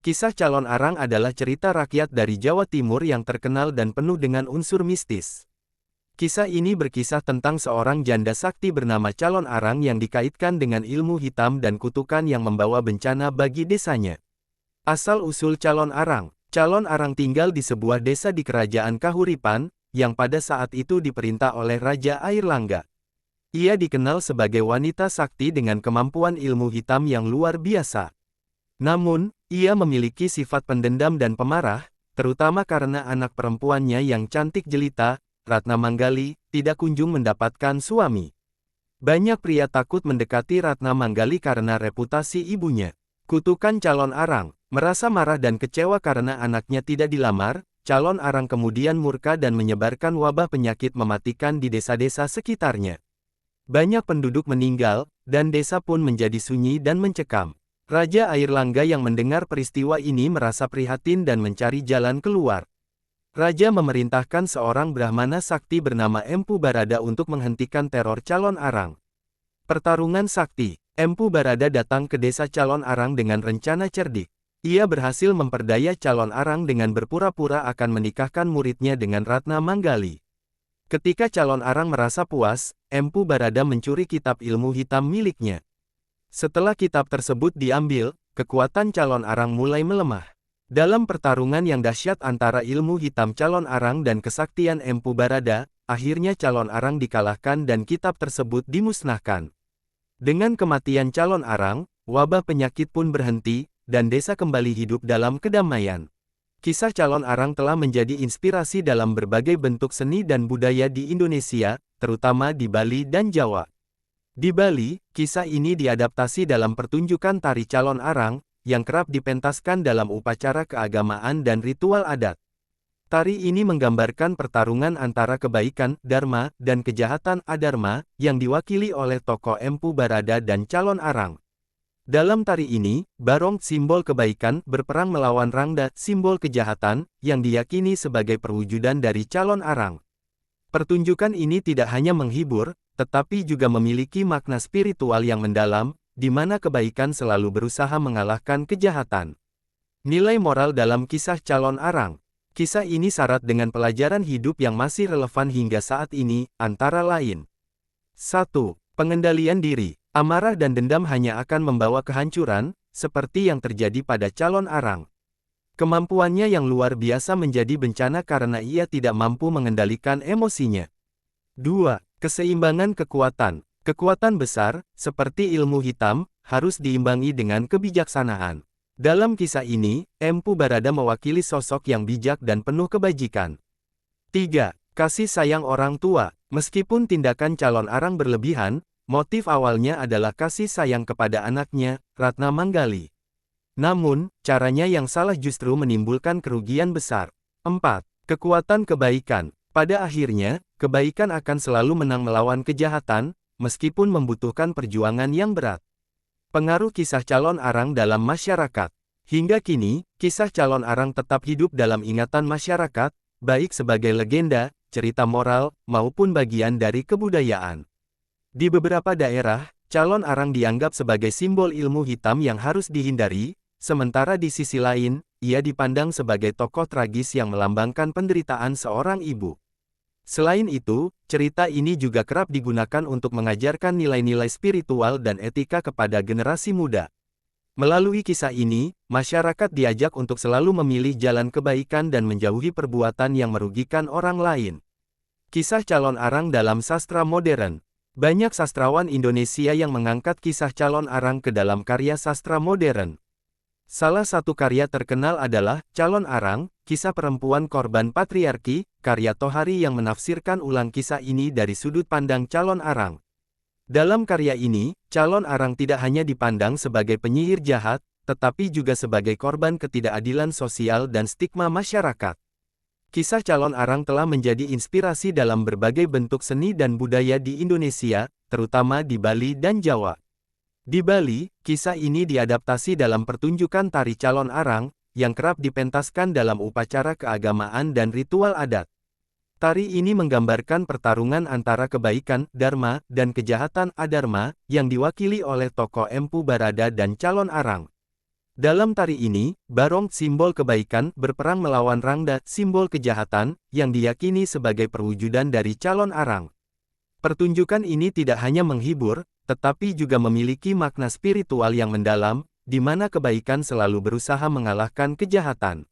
Kisah Calon Arang adalah cerita rakyat dari Jawa Timur yang terkenal dan penuh dengan unsur mistis. Kisah ini berkisah tentang seorang janda sakti bernama Calon Arang yang dikaitkan dengan ilmu hitam dan kutukan yang membawa bencana bagi desanya. Asal-usul Calon Arang. Calon Arang tinggal di sebuah desa di kerajaan Kahuripan, yang pada saat itu diperintah oleh Raja Airlangga. Ia dikenal sebagai wanita sakti dengan kemampuan ilmu hitam yang luar biasa. Namun, ia memiliki sifat pendendam dan pemarah, terutama karena anak perempuannya yang cantik jelita, Ratna Manggali, tidak kunjung mendapatkan suami. Banyak pria takut mendekati Ratna Manggali karena reputasi ibunya. Kutukan Calon Arang. Merasa marah dan kecewa karena anaknya tidak dilamar, Calon Arang kemudian murka dan menyebarkan wabah penyakit mematikan di desa-desa sekitarnya. Banyak penduduk meninggal, dan desa pun menjadi sunyi dan mencekam. Raja Airlangga yang mendengar peristiwa ini merasa prihatin dan mencari jalan keluar. Raja memerintahkan seorang Brahmana sakti bernama Empu Barada untuk menghentikan teror Calon Arang. Pertarungan sakti. Empu Barada datang ke desa Calon Arang dengan rencana cerdik. Ia berhasil memperdaya Calon Arang dengan berpura-pura akan menikahkan muridnya dengan Ratna Manggali. Ketika Calon Arang merasa puas, Empu Barada mencuri kitab ilmu hitam miliknya. Setelah kitab tersebut diambil, kekuatan Calon Arang mulai melemah. Dalam pertarungan yang dahsyat antara ilmu hitam Calon Arang dan kesaktian Empu Barada, akhirnya Calon Arang dikalahkan dan kitab tersebut dimusnahkan. Dengan kematian Calon Arang, wabah penyakit pun berhenti, dan desa kembali hidup dalam kedamaian. Kisah Calon Arang telah menjadi inspirasi dalam berbagai bentuk seni dan budaya di Indonesia, terutama di Bali dan Jawa. Di Bali, kisah ini diadaptasi dalam pertunjukan tari Calon Arang, yang kerap dipentaskan dalam upacara keagamaan dan ritual adat. Tari ini menggambarkan pertarungan antara kebaikan, dharma, dan kejahatan, adharma, yang diwakili oleh tokoh Empu Barada dan Calon Arang. Dalam tari ini, Barong, simbol kebaikan, berperang melawan Rangda, simbol kejahatan, yang diyakini sebagai perwujudan dari Calon Arang. Pertunjukan ini tidak hanya menghibur, tetapi juga memiliki makna spiritual yang mendalam, di mana kebaikan selalu berusaha mengalahkan kejahatan. Nilai moral dalam kisah Calon Arang. Kisah ini syarat dengan pelajaran hidup yang masih relevan hingga saat ini, antara lain. 1. Pengendalian diri. Amarah dan dendam hanya akan membawa kehancuran, seperti yang terjadi pada Calon Arang. Kemampuannya yang luar biasa menjadi bencana karena ia tidak mampu mengendalikan emosinya. 2. Keseimbangan kekuatan. Kekuatan besar, seperti ilmu hitam, harus diimbangi dengan kebijaksanaan. Dalam kisah ini, Empu Barada mewakili sosok yang bijak dan penuh kebajikan. 3. Kasih sayang orang tua. Meskipun tindakan Calon Arang berlebihan, motif awalnya adalah kasih sayang kepada anaknya, Ratna Manggali. Namun, caranya yang salah justru menimbulkan kerugian besar. 4. Kekuatan kebaikan. Pada akhirnya, kebaikan akan selalu menang melawan kejahatan, meskipun membutuhkan perjuangan yang berat. Pengaruh kisah Calon Arang dalam masyarakat. Hingga kini, kisah Calon Arang tetap hidup dalam ingatan masyarakat, baik sebagai legenda, cerita moral, maupun bagian dari kebudayaan. Di beberapa daerah, Calon Arang dianggap sebagai simbol ilmu hitam yang harus dihindari, sementara di sisi lain, ia dipandang sebagai tokoh tragis yang melambangkan penderitaan seorang ibu. Selain itu, cerita ini juga kerap digunakan untuk mengajarkan nilai-nilai spiritual dan etika kepada generasi muda. Melalui kisah ini, masyarakat diajak untuk selalu memilih jalan kebaikan dan menjauhi perbuatan yang merugikan orang lain. Kisah Calon Arang dalam sastra modern. Banyak sastrawan Indonesia yang mengangkat kisah Calon Arang ke dalam karya sastra modern. Salah satu karya terkenal adalah Calon Arang, Kisah Perempuan Korban Patriarki, karya Tohari yang menafsirkan ulang kisah ini dari sudut pandang Calon Arang. Dalam karya ini, Calon Arang tidak hanya dipandang sebagai penyihir jahat, tetapi juga sebagai korban ketidakadilan sosial dan stigma masyarakat. Kisah Calon Arang telah menjadi inspirasi dalam berbagai bentuk seni dan budaya di Indonesia, terutama di Bali dan Jawa. Di Bali, kisah ini diadaptasi dalam pertunjukan tari Calon Arang, yang kerap dipentaskan dalam upacara keagamaan dan ritual adat. Tari ini menggambarkan pertarungan antara kebaikan, dharma, dan kejahatan, adharma, yang diwakili oleh tokoh Empu Barada dan Calon Arang. Dalam tari ini, Barong, simbol kebaikan, berperang melawan Rangda, simbol kejahatan, yang diyakini sebagai perwujudan dari calon arang. Pertunjukan ini tidak hanya menghibur, tetapi juga memiliki makna spiritual yang mendalam, di mana kebaikan selalu berusaha mengalahkan kejahatan.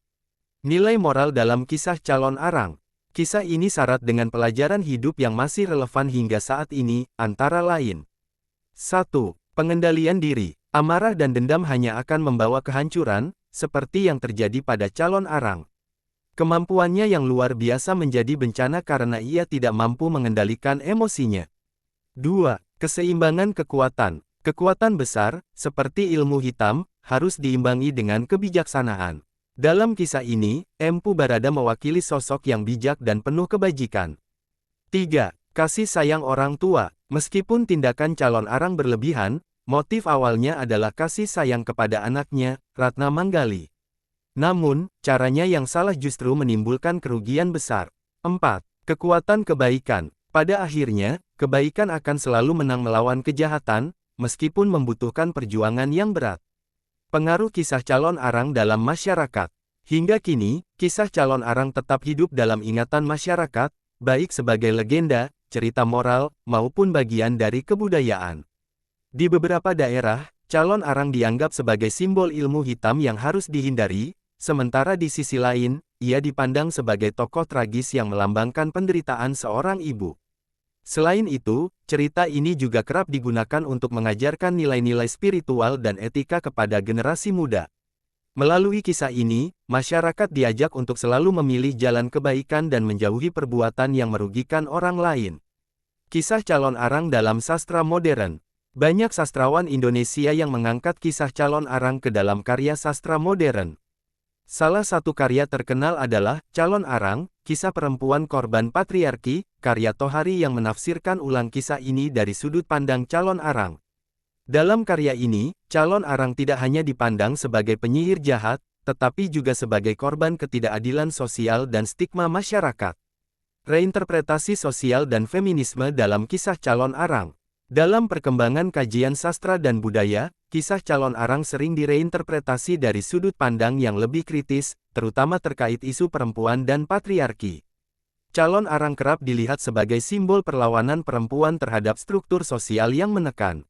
Nilai moral dalam kisah calon arang. Kisah ini syarat dengan pelajaran hidup yang masih relevan hingga saat ini, antara lain. 1. Pengendalian diri. Amarah dan dendam hanya akan membawa kehancuran, seperti yang terjadi pada calon arang. Kemampuannya yang luar biasa menjadi bencana karena ia tidak mampu mengendalikan emosinya. 2. Keseimbangan kekuatan. Kekuatan besar, seperti ilmu hitam, harus diimbangi dengan kebijaksanaan. Dalam kisah ini, Empu Barada mewakili sosok yang bijak dan penuh kebajikan. 3. Kasih sayang orang tua. Meskipun tindakan calon arang berlebihan, motif awalnya adalah kasih sayang kepada anaknya, Ratna Manggali. Namun, caranya yang salah justru menimbulkan kerugian besar. 4. Kekuatan kebaikan. Pada akhirnya, kebaikan akan selalu menang melawan kejahatan, meskipun membutuhkan perjuangan yang berat. Pengaruh kisah calon arang dalam masyarakat. Hingga kini, kisah calon arang tetap hidup dalam ingatan masyarakat, baik sebagai legenda, cerita moral, maupun bagian dari kebudayaan. Di beberapa daerah, calon arang dianggap sebagai simbol ilmu hitam yang harus dihindari, sementara di sisi lain, ia dipandang sebagai tokoh tragis yang melambangkan penderitaan seorang ibu. Selain itu, cerita ini juga kerap digunakan untuk mengajarkan nilai-nilai spiritual dan etika kepada generasi muda. Melalui kisah ini, masyarakat diajak untuk selalu memilih jalan kebaikan dan menjauhi perbuatan yang merugikan orang lain. Kisah calon arang dalam sastra modern. Banyak sastrawan Indonesia yang mengangkat kisah calon arang ke dalam karya sastra modern. Salah satu karya terkenal adalah Calon Arang, Kisah Perempuan Korban Patriarki, karya Tohari yang menafsirkan ulang kisah ini dari sudut pandang calon arang. Dalam karya ini, calon arang tidak hanya dipandang sebagai penyihir jahat, tetapi juga sebagai korban ketidakadilan sosial dan stigma masyarakat. Reinterpretasi sosial dan feminisme dalam kisah calon arang. Dalam perkembangan kajian sastra dan budaya, kisah calon arang sering direinterpretasi dari sudut pandang yang lebih kritis, terutama terkait isu perempuan dan patriarki. Calon arang kerap dilihat sebagai simbol perlawanan perempuan terhadap struktur sosial yang menekan.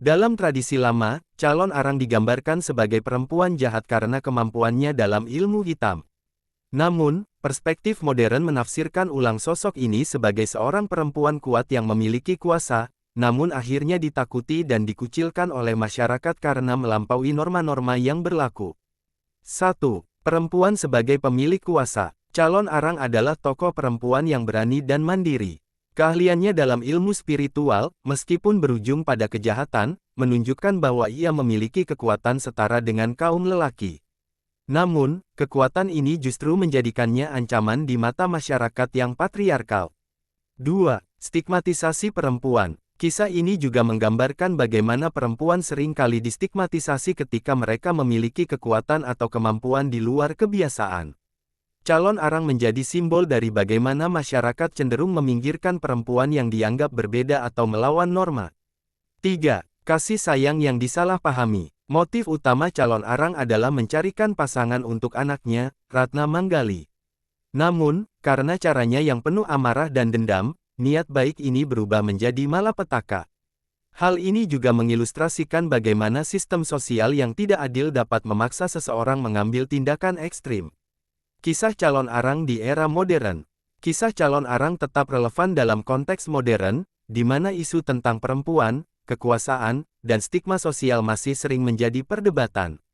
Dalam tradisi lama, calon arang digambarkan sebagai perempuan jahat karena kemampuannya dalam ilmu hitam. Namun, perspektif modern menafsirkan ulang sosok ini sebagai seorang perempuan kuat yang memiliki kuasa, namun akhirnya ditakuti dan dikucilkan oleh masyarakat karena melampaui norma-norma yang berlaku. 1. Perempuan sebagai pemilik kuasa. Calon arang adalah tokoh perempuan yang berani dan mandiri. Keahliannya dalam ilmu spiritual, meskipun berujung pada kejahatan, menunjukkan bahwa ia memiliki kekuatan setara dengan kaum lelaki. Namun, kekuatan ini justru menjadikannya ancaman di mata masyarakat yang patriarkal. 2. Stigmatisasi perempuan. Kisah ini juga menggambarkan bagaimana perempuan sering kali distigmatisasi ketika mereka memiliki kekuatan atau kemampuan di luar kebiasaan. Calon arang menjadi simbol dari bagaimana masyarakat cenderung meminggirkan perempuan yang dianggap berbeda atau melawan norma. 3. Kasih sayang yang disalahpahami. Motif utama calon arang adalah mencarikan pasangan untuk anaknya, Ratna Manggali. Namun, karena caranya yang penuh amarah dan dendam, niat baik ini berubah menjadi malapetaka. Hal ini juga mengilustrasikan bagaimana sistem sosial yang tidak adil dapat memaksa seseorang mengambil tindakan ekstrim. Kisah calon arang di era modern. Kisah calon arang tetap relevan dalam konteks modern, di mana isu tentang perempuan, kekuasaan, dan stigma sosial masih sering menjadi perdebatan.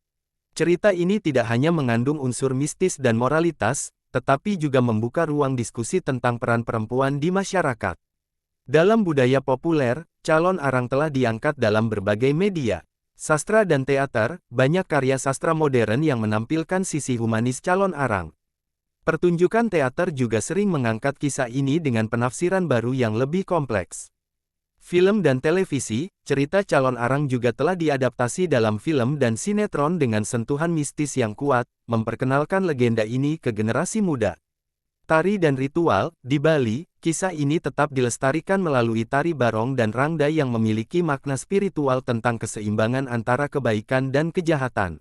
Cerita ini tidak hanya mengandung unsur mistis dan moralitas, tetapi juga membuka ruang diskusi tentang peran perempuan di masyarakat. Dalam budaya populer, calon arang telah diangkat dalam berbagai media. Sastra dan teater, banyak karya sastra modern yang menampilkan sisi humanis calon arang. Pertunjukan teater juga sering mengangkat kisah ini dengan penafsiran baru yang lebih kompleks. Film dan televisi, cerita calon arang juga telah diadaptasi dalam film dan sinetron dengan sentuhan mistis yang kuat, memperkenalkan legenda ini ke generasi muda. Tari dan ritual, di Bali, kisah ini tetap dilestarikan melalui tari barong dan rangda yang memiliki makna spiritual tentang keseimbangan antara kebaikan dan kejahatan.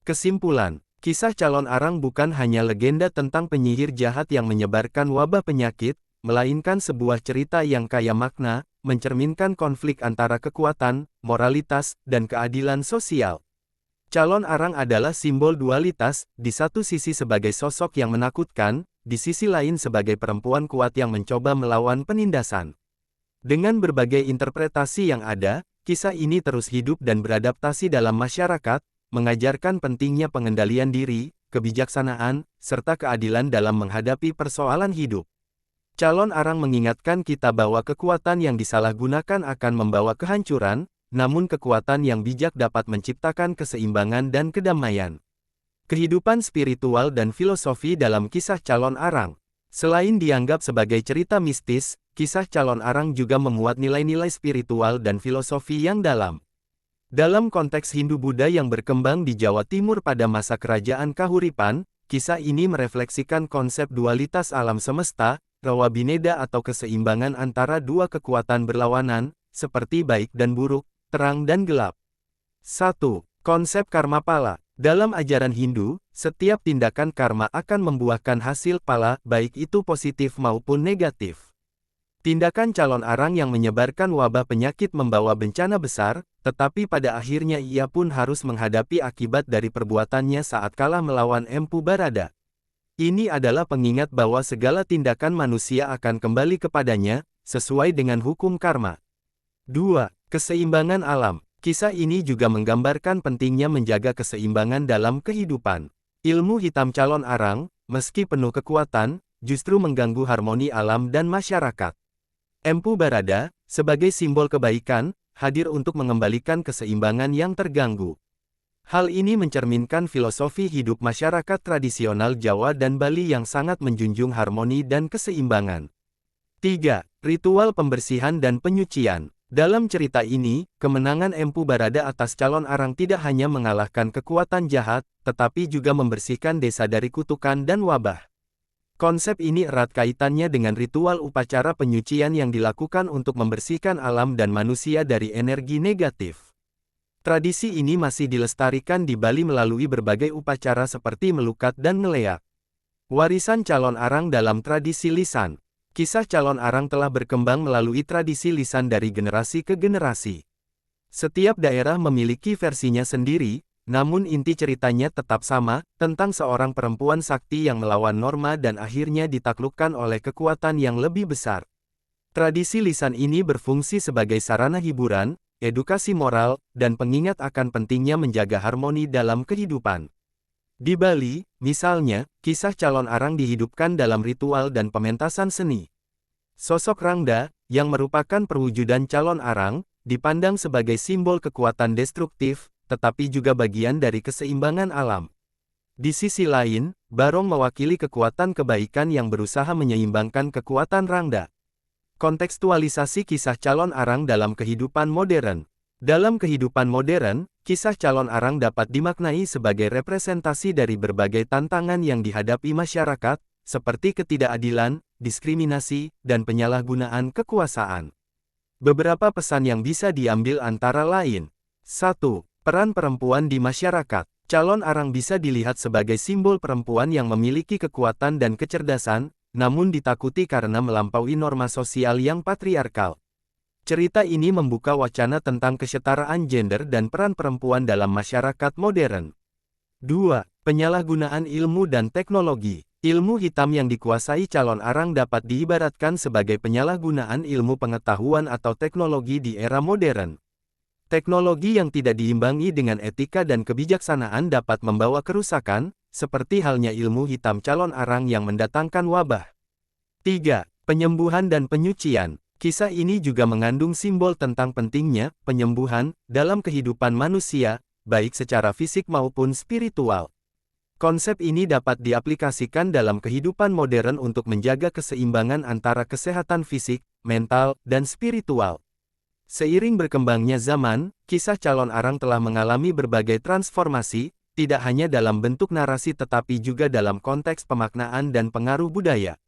Kesimpulan, kisah calon arang bukan hanya legenda tentang penyihir jahat yang menyebarkan wabah penyakit, melainkan sebuah cerita yang kaya makna, mencerminkan konflik antara kekuatan, moralitas, dan keadilan sosial. Calon arang adalah simbol dualitas, di satu sisi sebagai sosok yang menakutkan, di sisi lain sebagai perempuan kuat yang mencoba melawan penindasan. Dengan berbagai interpretasi yang ada, kisah ini terus hidup dan beradaptasi dalam masyarakat, mengajarkan pentingnya pengendalian diri, kebijaksanaan, serta keadilan dalam menghadapi persoalan hidup. Calon arang mengingatkan kita bahwa kekuatan yang disalahgunakan akan membawa kehancuran, namun kekuatan yang bijak dapat menciptakan keseimbangan dan kedamaian. Kehidupan spiritual dan filosofi dalam kisah calon arang. Selain dianggap sebagai cerita mistis, kisah calon arang juga memuat nilai-nilai spiritual dan filosofi yang dalam. Dalam konteks Hindu-Buddha yang berkembang di Jawa Timur pada masa kerajaan Kahuripan, kisah ini merefleksikan konsep dualitas alam semesta, rawa bineda atau keseimbangan antara dua kekuatan berlawanan, seperti baik dan buruk, terang dan gelap. 1. Konsep karma pala. Dalam ajaran Hindu, setiap tindakan karma akan membuahkan hasil pala, baik itu positif maupun negatif. Tindakan calon arang yang menyebarkan wabah penyakit membawa bencana besar, tetapi pada akhirnya ia pun harus menghadapi akibat dari perbuatannya saat kalah melawan Empu Barada. Ini adalah pengingat bahwa segala tindakan manusia akan kembali kepadanya, sesuai dengan hukum karma. 2. Keseimbangan alam. Kisah ini juga menggambarkan pentingnya menjaga keseimbangan dalam kehidupan. Ilmu hitam calon arang, meski penuh kekuatan, justru mengganggu harmoni alam dan masyarakat. Empu Barada, sebagai simbol kebaikan, hadir untuk mengembalikan keseimbangan yang terganggu. Hal ini mencerminkan filosofi hidup masyarakat tradisional Jawa dan Bali yang sangat menjunjung harmoni dan keseimbangan. 3. Ritual pembersihan dan penyucian. Dalam cerita ini, kemenangan Empu Barada atas calon arang tidak hanya mengalahkan kekuatan jahat, tetapi juga membersihkan desa dari kutukan dan wabah. Konsep ini erat kaitannya dengan ritual upacara penyucian yang dilakukan untuk membersihkan alam dan manusia dari energi negatif. Tradisi ini masih dilestarikan di Bali melalui berbagai upacara seperti melukat dan ngeleak. Warisan calon arang dalam tradisi lisan. Kisah calon arang telah berkembang melalui tradisi lisan dari generasi ke generasi. Setiap daerah memiliki versinya sendiri, namun inti ceritanya tetap sama, tentang seorang perempuan sakti yang melawan norma dan akhirnya ditaklukkan oleh kekuatan yang lebih besar. Tradisi lisan ini berfungsi sebagai sarana hiburan, edukasi moral, dan pengingat akan pentingnya menjaga harmoni dalam kehidupan. Di Bali, misalnya, kisah calon arang dihidupkan dalam ritual dan pementasan seni. Sosok Rangda, yang merupakan perwujudan calon arang, dipandang sebagai simbol kekuatan destruktif, tetapi juga bagian dari keseimbangan alam. Di sisi lain, Barong mewakili kekuatan kebaikan yang berusaha menyeimbangkan kekuatan Rangda. Kontekstualisasi kisah calon arang dalam kehidupan modern. Dalam kehidupan modern, kisah calon arang dapat dimaknai sebagai representasi dari berbagai tantangan yang dihadapi masyarakat, seperti ketidakadilan, diskriminasi, dan penyalahgunaan kekuasaan. Beberapa pesan yang bisa diambil antara lain. 1. Peran perempuan di masyarakat. Calon arang bisa dilihat sebagai simbol perempuan yang memiliki kekuatan dan kecerdasan, namun ditakuti karena melampaui norma sosial yang patriarkal. Cerita ini membuka wacana tentang kesetaraan gender dan peran perempuan dalam masyarakat modern. 2. Penyalahgunaan ilmu dan teknologi. Ilmu hitam yang dikuasai calon arang dapat diibaratkan sebagai penyalahgunaan ilmu pengetahuan atau teknologi di era modern. Teknologi yang tidak diimbangi dengan etika dan kebijaksanaan dapat membawa kerusakan, seperti halnya ilmu hitam calon arang yang mendatangkan wabah. 3. Penyembuhan dan penyucian. Kisah ini juga mengandung simbol tentang pentingnya penyembuhan dalam kehidupan manusia, baik secara fisik maupun spiritual. Konsep ini dapat diaplikasikan dalam kehidupan modern untuk menjaga keseimbangan antara kesehatan fisik, mental, dan spiritual. Seiring berkembangnya zaman, kisah calon arang telah mengalami berbagai transformasi, tidak hanya dalam bentuk narasi tetapi juga dalam konteks pemaknaan dan pengaruh budaya.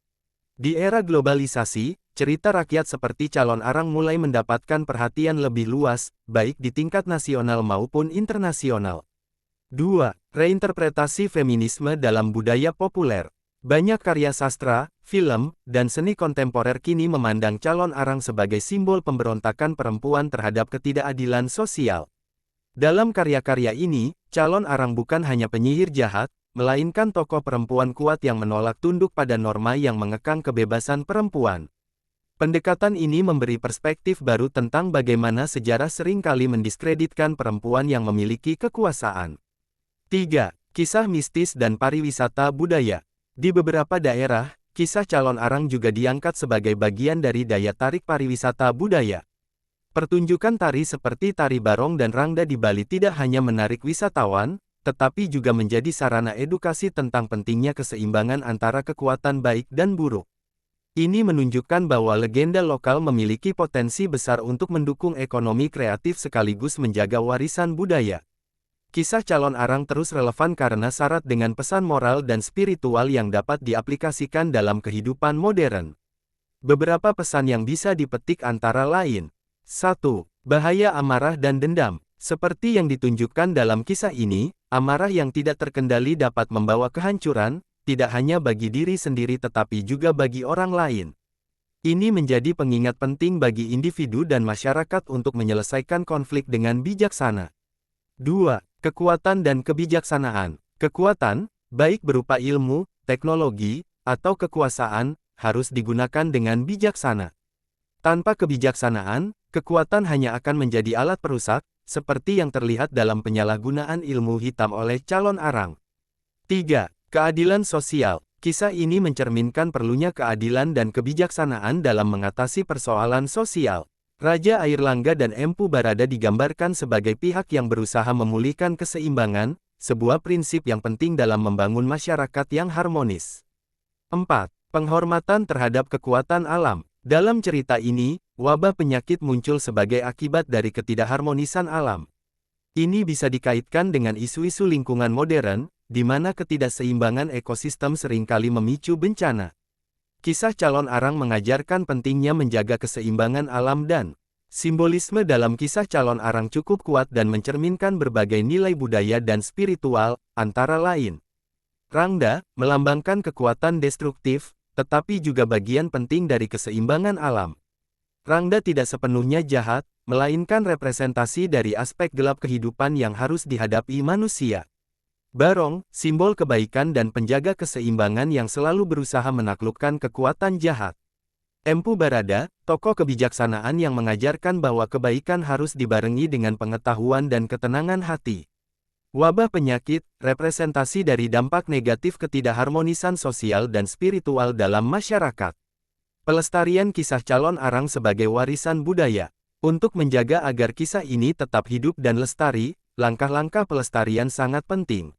Di era globalisasi, cerita rakyat seperti calon arang mulai mendapatkan perhatian lebih luas, baik di tingkat nasional maupun internasional. 2. Reinterpretasi feminisme dalam budaya populer. Banyak karya sastra, film, dan seni kontemporer kini memandang calon arang sebagai simbol pemberontakan perempuan terhadap ketidakadilan sosial. Dalam karya-karya ini, calon arang bukan hanya penyihir jahat, melainkan tokoh perempuan kuat yang menolak tunduk pada norma yang mengekang kebebasan perempuan. Pendekatan ini memberi perspektif baru tentang bagaimana sejarah seringkali mendiskreditkan perempuan yang memiliki kekuasaan. 3. Kisah mistis dan pariwisata budaya. Di beberapa daerah, kisah calon arang juga diangkat sebagai bagian dari daya tarik pariwisata budaya. Pertunjukan tari seperti tari barong dan rangda di Bali tidak hanya menarik wisatawan, tetapi juga menjadi sarana edukasi tentang pentingnya keseimbangan antara kekuatan baik dan buruk. Ini menunjukkan bahwa legenda lokal memiliki potensi besar untuk mendukung ekonomi kreatif sekaligus menjaga warisan budaya. Kisah calon arang terus relevan karena syarat dengan pesan moral dan spiritual yang dapat diaplikasikan dalam kehidupan modern. Beberapa pesan yang bisa dipetik antara lain. 1. Bahaya amarah dan dendam. Seperti yang ditunjukkan dalam kisah ini, amarah yang tidak terkendali dapat membawa kehancuran, tidak hanya bagi diri sendiri tetapi juga bagi orang lain. Ini menjadi pengingat penting bagi individu dan masyarakat untuk menyelesaikan konflik dengan bijaksana. 2. Kekuatan dan kebijaksanaan. Kekuatan, baik berupa ilmu, teknologi, atau kekuasaan, harus digunakan dengan bijaksana. Tanpa kebijaksanaan, kekuatan hanya akan menjadi alat perusak, seperti yang terlihat dalam penyalahgunaan ilmu hitam oleh calon arang. 3. Keadilan sosial. Kisah ini mencerminkan perlunya keadilan dan kebijaksanaan dalam mengatasi persoalan sosial. Raja Airlangga dan Empu Barada digambarkan sebagai pihak yang berusaha memulihkan keseimbangan, sebuah prinsip yang penting dalam membangun masyarakat yang harmonis. 4. Penghormatan terhadap kekuatan alam. Dalam cerita ini, wabah penyakit muncul sebagai akibat dari ketidakharmonisan alam. Ini bisa dikaitkan dengan isu-isu lingkungan modern, di mana ketidakseimbangan ekosistem seringkali memicu bencana. Kisah calon arang mengajarkan pentingnya menjaga keseimbangan alam dan simbolisme dalam kisah calon arang cukup kuat dan mencerminkan berbagai nilai budaya dan spiritual, antara lain. Rangda, melambangkan kekuatan destruktif, tetapi juga bagian penting dari keseimbangan alam. Rangda tidak sepenuhnya jahat, melainkan representasi dari aspek gelap kehidupan yang harus dihadapi manusia. Barong, simbol kebaikan dan penjaga keseimbangan yang selalu berusaha menaklukkan kekuatan jahat. Empu Barada, tokoh kebijaksanaan yang mengajarkan bahwa kebaikan harus dibarengi dengan pengetahuan dan ketenangan hati. Wabah penyakit, representasi dari dampak negatif ketidakharmonisan sosial dan spiritual dalam masyarakat. Pelestarian kisah calon arang sebagai warisan budaya. Untuk menjaga agar kisah ini tetap hidup dan lestari, langkah-langkah pelestarian sangat penting.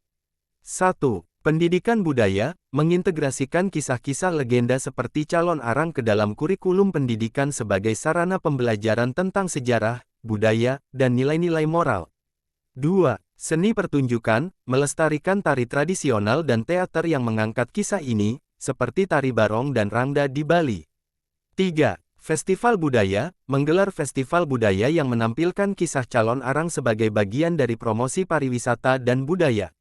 1. Pendidikan budaya, mengintegrasikan kisah-kisah legenda seperti calon arang ke dalam kurikulum pendidikan sebagai sarana pembelajaran tentang sejarah, budaya, dan nilai-nilai moral. 2. Seni pertunjukan, melestarikan tari tradisional dan teater yang mengangkat kisah ini, seperti tari barong dan rangda di Bali. 3. Festival budaya, menggelar festival budaya yang menampilkan kisah calon arang sebagai bagian dari promosi pariwisata dan budaya.